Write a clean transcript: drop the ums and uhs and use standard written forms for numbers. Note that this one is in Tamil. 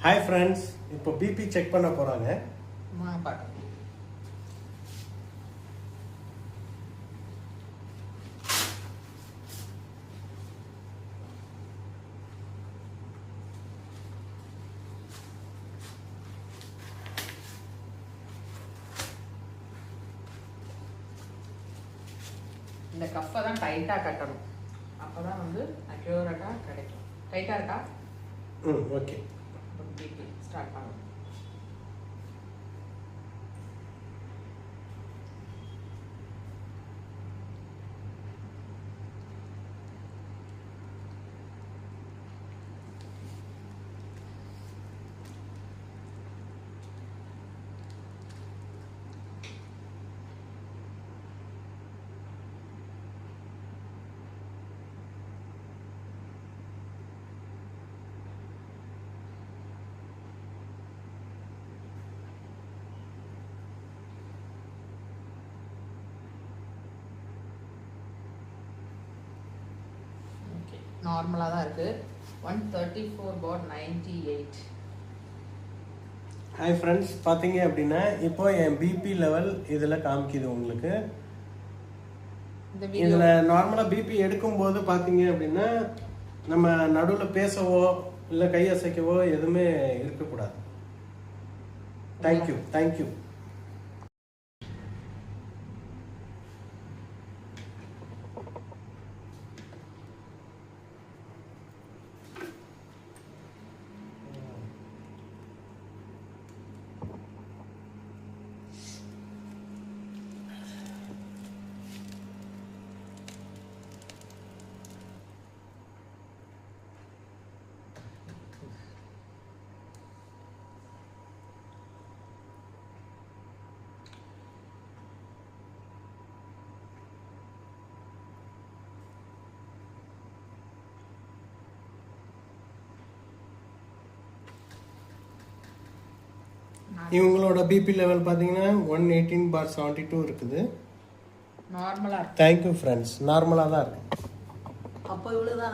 ஹாய் ஃப்ரெண்ட்ஸ், இப்போ பிபி செக் பண்ண போகிறாங்க. பார்க்கலாம். இந்த கப்பை தான் டைட்டாக கட்டணும், அப்போ தான் வந்து அக்யூரேட்டாக கிடைக்கும். டைட்டாக இருக்கா? ஓகே. பிபி ஸ்டார்ட் பண்ணணும். நார்மலாக தான் இருக்குது. 134/98. ஹாய் ஃப்ரெண்ட்ஸ், பார்த்தீங்க அப்படின்னா இப்போ என் பிபி லெவல் இதில் காமிக்குது உங்களுக்கு. இதில் நார்மலாக பிபி எடுக்கும்போது பார்த்தீங்க அப்படின்னா நம்ம நடுவில் பேசவோ இல்லை கை அசைக்கவோ எதுவுமே இருக்கக்கூடாது. தேங்க்யூ. இவங்களோட பிபி லெவல் பார்த்தீங்கன்னா 118/72 இருக்குது. நார்மலாக. தேங்க்யூ ஃப்ரெண்ட்ஸ், நார்மலாக தான் இருக்கு. அப்போ இவ்வளோதான்.